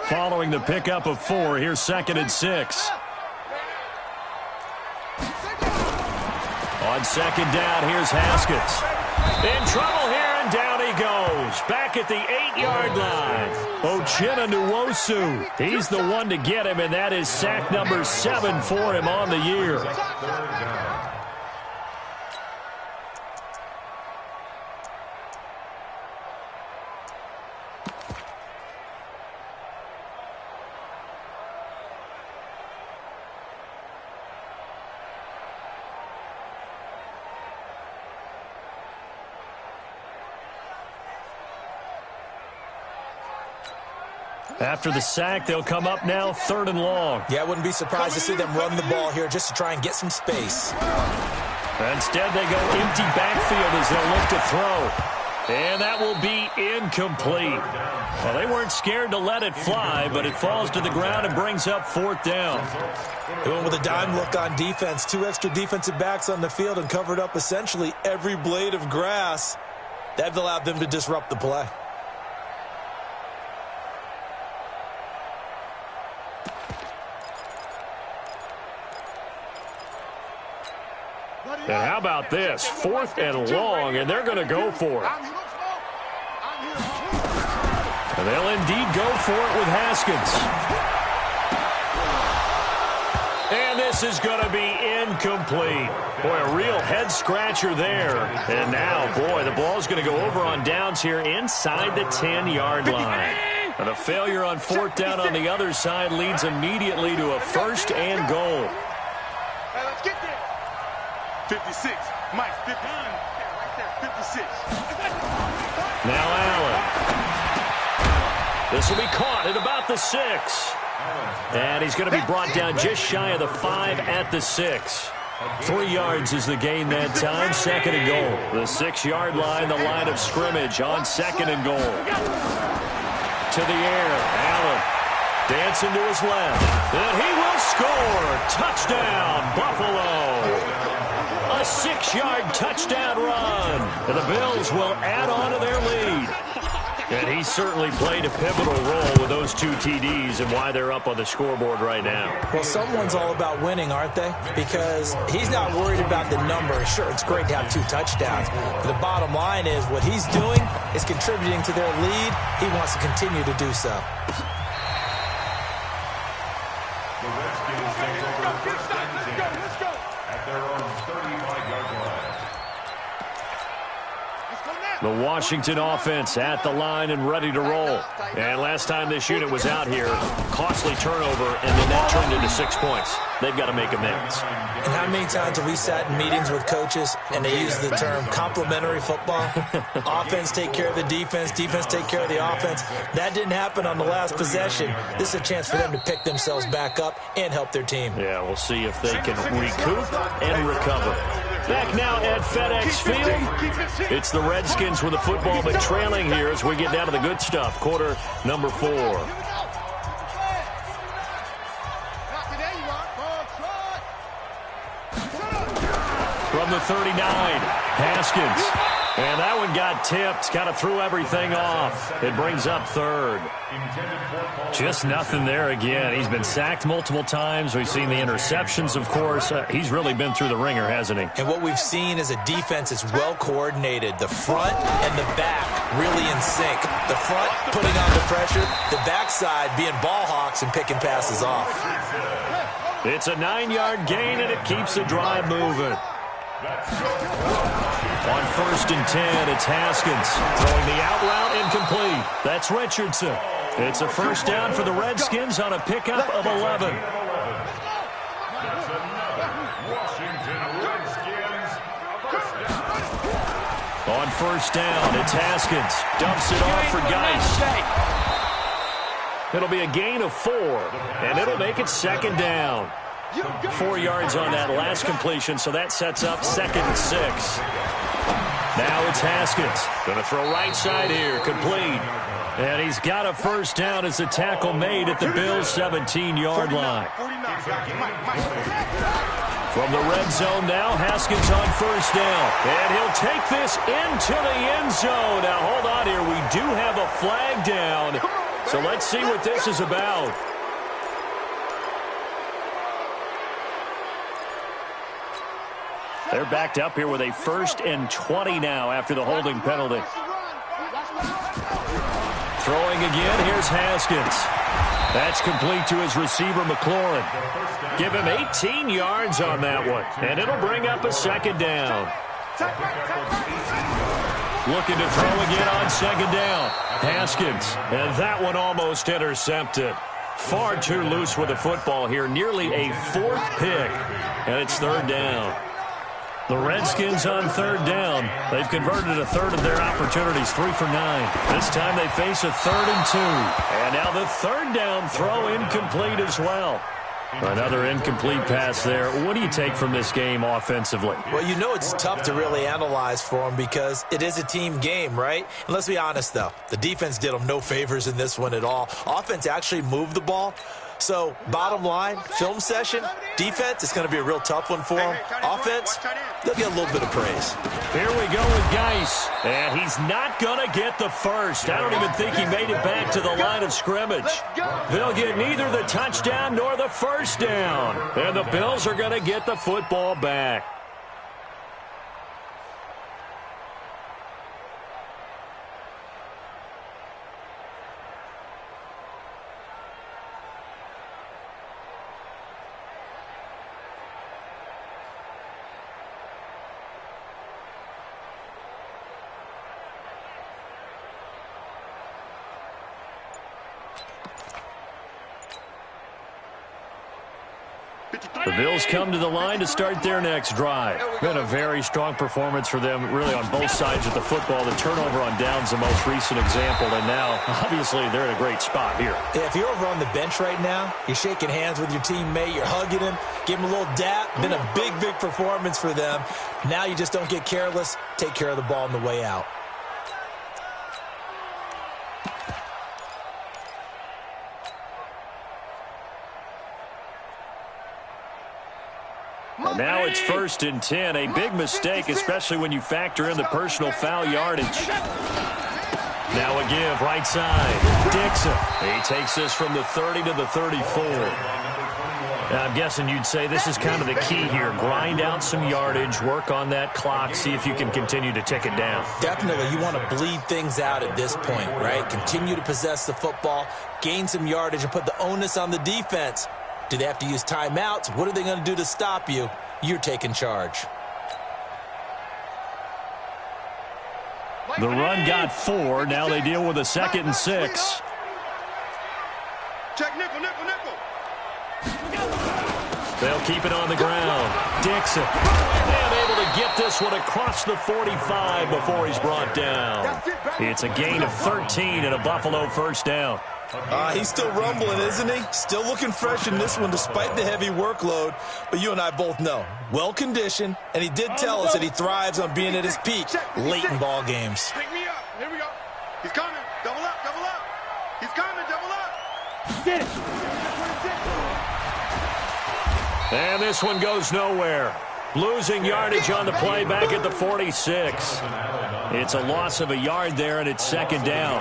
Following the pickup of 4, here's 2nd and 6. On 2nd down, here's Haskins. In trouble here, and down he goes. Back at the 8-yard line. Uchenna Nwosu. He's the one to get him, and that is sack number 7 for him on the year. After the sack, they'll come up now 3rd and long. Yeah, I wouldn't be surprised to see them run the ball here just to try and get some space. Instead, they go empty backfield as they'll look to throw. And that will be incomplete. Well, they weren't scared to let it fly, but it falls to the ground and brings up 4th down. They went with a dime look on defense. 2 extra defensive backs on the field and covered up essentially every blade of grass. That allowed them to disrupt the play. And how about this? 4th and long, and they're going to go for it. And they'll indeed go for it with Haskins. And this is going to be incomplete. Boy, a real head-scratcher there. And now, boy, the ball's going to go over on downs here inside the 10-yard line. And a failure on 4th down on the other side leads immediately to a 1st and goal. Hey, let's get there. 56. Mike, 59. Right there, 56. Now Allen. This will be caught at about the 6. And he's going to be brought down just shy of the 5 at the 6. 3 yards is the gain that time. 2nd and goal. The 6-yard line, the line of scrimmage on 2nd and goal. To the air. Allen dancing to his left. And he will score. Touchdown, Buffalo. A 6-yard touchdown run. And the Bills will add on to their lead. And he certainly played a pivotal role with those 2 TDs and why they're up on the scoreboard right now. Well, someone's all about winning, aren't they? Because he's not worried about the number. Sure, it's great to have 2 touchdowns. But the bottom line is what he's doing is contributing to their lead. He wants to continue to do so. The Redskins take over first and 10 at their own 35-yard line. The Washington offense at the line and ready to roll. And last time this unit was out here, costly turnover, and then that turned into 6 points. They've got to make amends. And how many times have we sat in meetings with coaches and they use the term complementary football? Offense take care of the defense, defense take care of the offense. That didn't happen on the last possession. This is a chance for them to pick themselves back up and help their team. Yeah, we'll see if they can recoup and recover. Back now at FedEx Field. It's the Redskins with the football, but trailing here as we get down to the good stuff. Quarter number 4. From the 39, Haskins. And that one got tipped, kind of threw everything off. It brings up 3rd. Just nothing there again. He's been sacked multiple times. We've seen the interceptions, of course. He's really been through the ringer, hasn't he? And what we've seen is a defense that's well coordinated. The front and the back really in sync. The front putting on the pressure, the backside being ball hawks and picking passes off. It's a 9-yard gain, and it keeps the drive moving. On 1st and 10, it's Haskins throwing the out route incomplete. That's Richardson. It's a first down for the Redskins on a pickup of 11. On 1st down, it's Haskins. Dumps it off for Geist. It'll be a gain of 4, and it'll make it 2nd down. 4 yards on that last completion, so that sets up 2nd and 6. Now it's Haskins. Going to throw right side here. Complete. And he's got a first down as the tackle made at the Bills' 17-yard line. From the red zone now, Haskins on first down. And he'll take this into the end zone. Now, hold on here. We do have a flag down. So let's see what this is about. They're backed up here with a 1st and 20 now after the holding penalty. Throwing again, here's Haskins. That's complete to his receiver, McLaurin. Give him 18 yards on that one, and it'll bring up a 2nd down. Looking to throw again on 2nd down. Haskins, and that one almost intercepted. Far too loose with the football here, nearly a 4th pick, and it's 3rd down. The Redskins on 3rd down. They've converted a 1/3 of their opportunities, 3 for 9. This time they face a 3rd and 2. And now the 3rd down throw incomplete as well. Another incomplete pass there. What do you take from this game offensively? Well, you know it's tough to really analyze for them because it is a team game, right? And let's be honest, though. The defense did them no favors in this one at all. Offense actually moved the ball. So, bottom line, film session, defense, it's going to be a real tough one for them. Offense, they'll get a little bit of praise. Here we go with Geist. And he's not going to get the first. I don't even think he made it back to the line of scrimmage. They'll get neither the touchdown nor the first down. And the Bills are going to get the football back. The Bills come to the line to start their next drive. Been a very strong performance for them, really, on both sides of the football. The turnover on downs the most recent example, and now, obviously, they're in a great spot here. Yeah, if you're over on the bench right now, you're shaking hands with your teammate, you're hugging him, give him a little dap. Been a big performance for them. Now you just don't get careless. Take care of the ball on the way out. Now it's 1st and 10. A big mistake, especially when you factor in the personal foul yardage. Now a give, right side. Dixon. He takes this from the 30 to the 34. Now I'm guessing you'd say this is kind of the key here. Grind out some yardage, work on that clock, see if you can continue to tick it down. Definitely, you want to bleed things out at this point, right? Continue to possess the football, gain some yardage, and put the onus on the defense. Do they have to use timeouts? What are they going to do to stop you? You're taking charge. The run got 4. Now they deal with a 2nd and 6. Check nickel. They'll keep it on the ground. Dixon. And able to get this one across the 45 before he's brought down. It's a gain of 13 and a Buffalo first down. He's still rumbling, isn't he? Still looking fresh in this one despite the heavy workload. But you and I both know, well-conditioned, and he did tell us that he thrives on being at his peak late in ball games. Pick me up. Here we go. He's coming. Double up. He's coming. Double up. Get it. And this one goes nowhere. Losing yardage on the play back at the 46. It's a loss of a yard there, and it's 2nd down.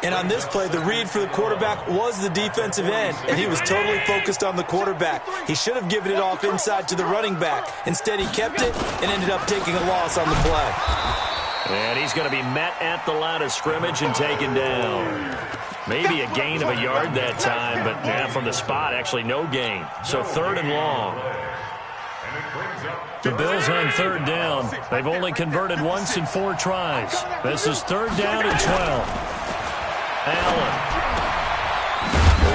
And on this play, the read for the quarterback was the defensive end, and he was totally focused on the quarterback. He should have given it off inside to the running back. Instead, he kept it and ended up taking a loss on the play. And he's going to be met at the line of scrimmage and taken down. Maybe a gain of a yard that time, but from the spot, actually no gain. So 3rd and long. The Bills on 3rd down. They've only converted once in 4 tries. This is 3rd down and 12. Allen.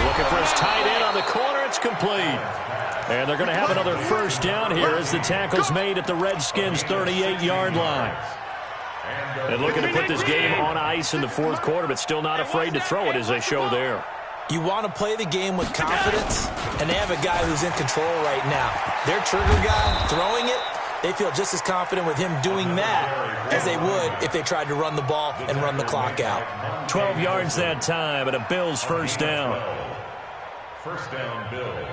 Looking for his tight end on the corner. It's complete. And they're going to have another first down here as the tackle's made at the Redskins' 38-yard line. And looking to put this game on ice in the 4th quarter, but still not afraid to throw it as they show there. You want to play the game with confidence, and they have a guy who's in control right now. Their trigger guy throwing it, they feel just as confident with him doing that as they would if they tried to run the ball and run the clock out. 12 yards that time, and a Bills first down. First down, Bills.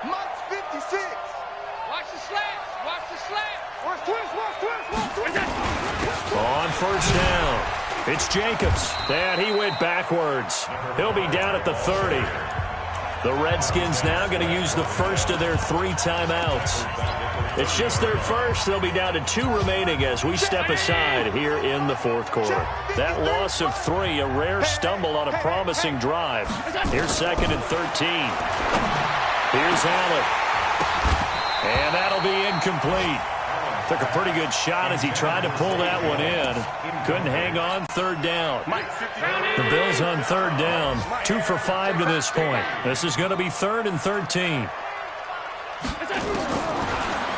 Mike's 56. Watch the slant. Watch twist. On first down, it's Jacobs. And he went backwards. He'll be down at the 30. The Redskins now going to use the first of their 3 timeouts. It's just their first. They'll be down to 2 remaining as we step aside here in the 4th quarter. That loss of 3, a rare stumble on a promising drive. Here's 2nd and 13. Here's Allen. And that'll be incomplete. Took a pretty good shot as he tried to pull that one in. Couldn't hang on. 3rd down. The Bills on 3rd down. 2 for 5 to this point. This is going to be 3rd and 13.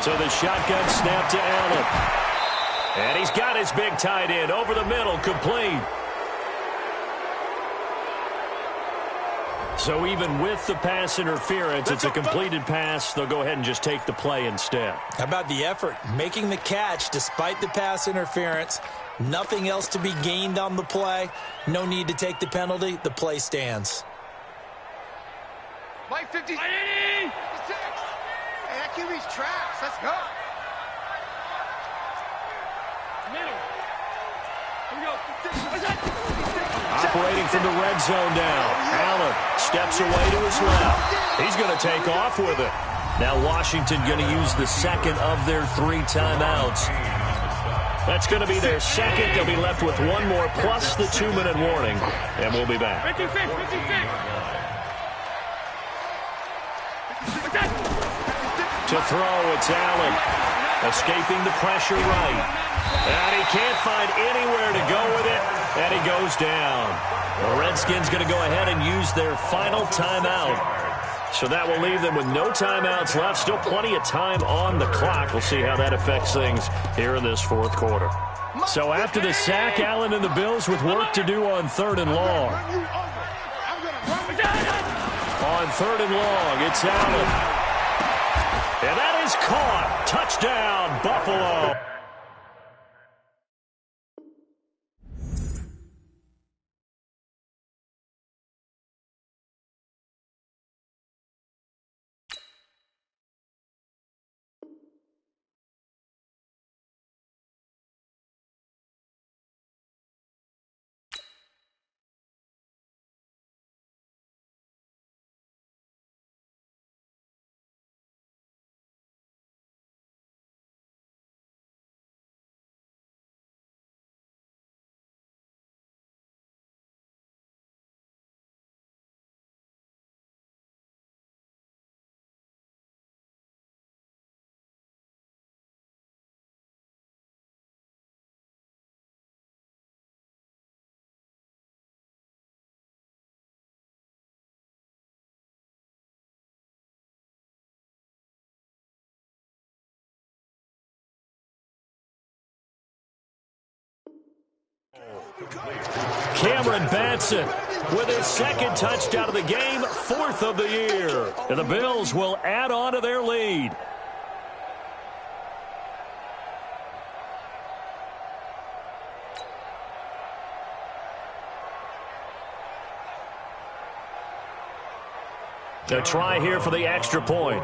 So the shotgun snap to Allen. And he's got his big tight end over the middle, complete. So even with the pass interference, it's a completed pass. They'll go ahead and just take the play instead. How about the effort? Making the catch despite the pass interference. Nothing else to be gained on the play. No need to take the penalty. The play stands. Mike 56. Hey, that QB's trash. Let's go. Middle. Here we go. Operating from the red zone now. Allen steps away to his left. He's going to take off with it. Now Washington going to use the 2nd of their 3 timeouts. That's going to be their 2nd. They'll be left with 1 more plus the 2-minute warning. And we'll be back. 56. To throw, it's Allen. Escaping the pressure right. And he can't find anywhere to go with it, and he goes down. The Redskins going to go ahead and use their final timeout. So that will leave them with no timeouts left. Still plenty of time on the clock. We'll see how that affects things here in this fourth quarter. So after the sack, Allen and the Bills with work to do on 3rd and long. On 3rd and long, it's Allen. And that is caught. Touchdown, Buffalo. Cameron Batson with his second touchdown of the game, 4th of the year. And the Bills will add on to their lead. A try here for the extra point.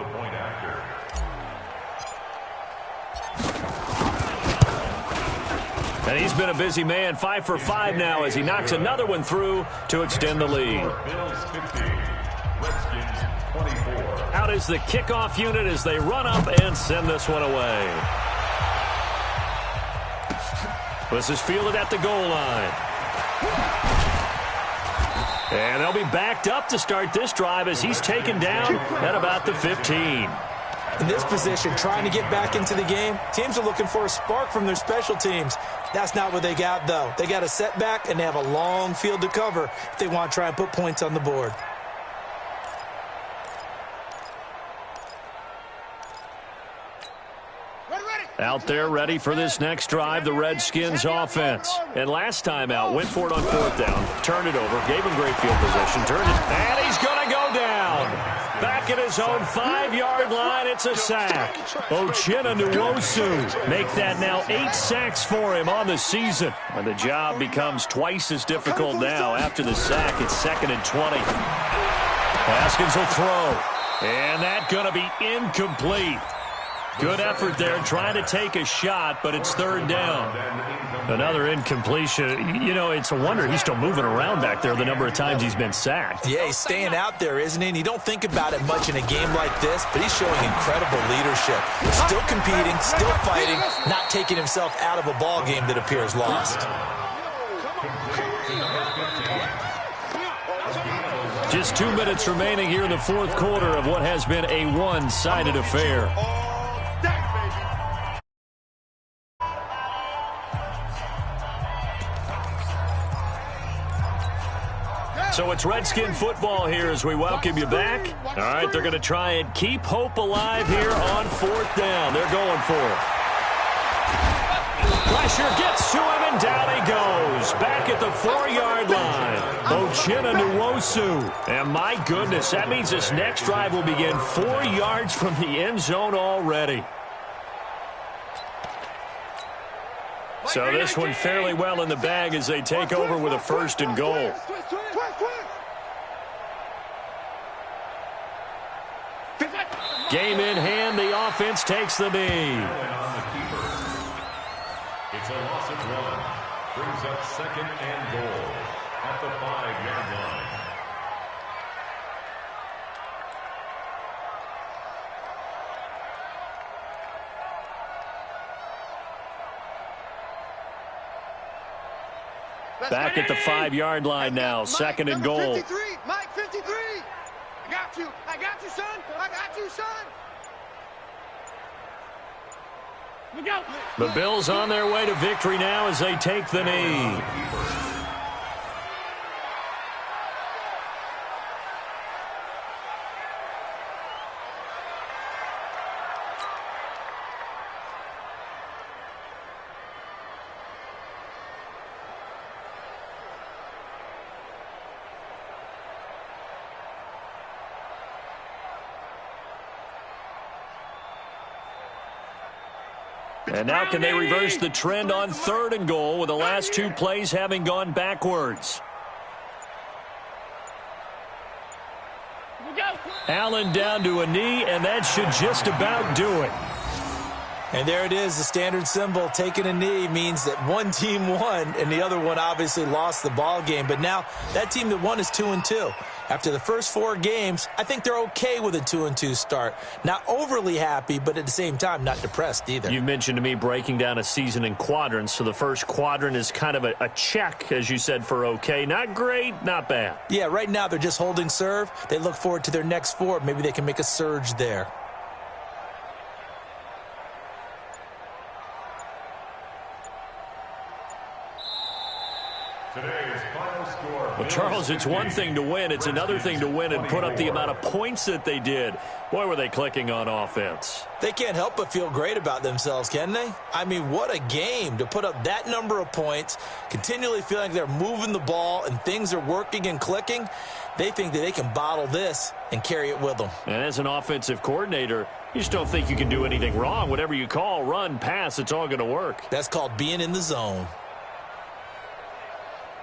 And he's been a busy man, 5 for 5 now as he knocks another one through to extend the lead. Out is the kickoff unit as they run up and send this one away. This is fielded at the goal line. And they'll be backed up to start this drive as he's taken down at about the 15. In this position, trying to get back into the game, teams are looking for a spark from their special teams. That's not what they got, though. They got a setback, and they have a long field to cover if they want to try and put points on the board. Out there ready for this next drive, the Redskins offense. And last time out, went for it on 4th down, turned it over, gave him great field position, turned it, and he's going to go down. Back at his own 5-yard line, it's a sack. Uchenna Nwosu make that now 8 sacks for him on the season. And the job becomes twice as difficult now. After the sack, it's 2nd and 20. Haskins will throw. And that's going to be incomplete. Good effort there trying to take a shot, but it's 3rd down. Another incompletion. You know, it's a wonder he's still moving around back there the number of times he's been sacked. Yeah, he's staying out there, isn't he? And you don't think about it much in a game like this, but he's showing incredible leadership. Still competing, still fighting, not taking himself out of a ball game that appears lost. Just 2 minutes remaining here in the fourth quarter of what has been a one-sided affair. So it's Redskin football here as we welcome you back. All right, they're going to try and keep hope alive here on 4th down. They're going for it. Pressure gets to him, and down he goes. Back at the 4-yard line. Uchenna Nwosu. And my goodness, that means this next drive will begin 4 yards from the end zone already. So this one fairly well in the bag as they take over with a 1st and goal. Game in hand, the offense takes the knee. It's a loss of 1. Brings up 2nd and goal at the 5-yard line. Back at the 5-yard line now, 2nd and goal. 53, Mike 53. I got you, son. I got you, son. The Bills on their way to victory now as they take the knee. And now can they reverse the trend on 3rd and goal with the last 2 plays having gone backwards? Allen down to a knee, and that should just about do it. And there it is, the standard symbol. Taking a knee means that one team won, and the other one obviously lost the ball game. But now that team that won is 2-2. After the first 4 games, I think they're okay with a 2-2 start. Not overly happy, but at the same time, not depressed either. You mentioned to me breaking down a season in quadrants, so the first quadrant is kind of a check, as you said, for okay. Not great, not bad. Yeah, right now they're just holding serve. They look forward to their next 4. Maybe they can make a surge there. Today's final score. Well, Charles, it's one thing to win. It's another thing to win and put up the amount of points that they did. Boy, were they clicking on offense. They can't help but feel great about themselves, can they? I mean, what a game to put up that number of points, continually feeling like they're moving the ball and things are working and clicking. They think that they can bottle this and carry it with them. And as an offensive coordinator, you just don't think you can do anything wrong. Whatever you call, run, pass, it's all going to work. That's called being in the zone.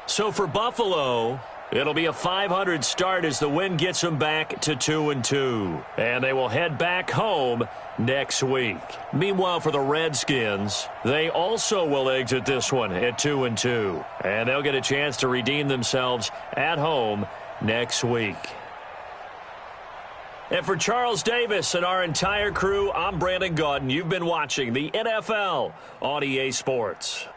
So for Buffalo, it'll be a .500 start as the win gets them back to 2-2. And they will head back home next week. Meanwhile, for the Redskins, they also will exit this one at 2-2. And they'll get a chance to redeem themselves at home next week. And for Charles Davis and our entire crew, I'm Brandon Gaudin. You've been watching the NFL on EA Sports.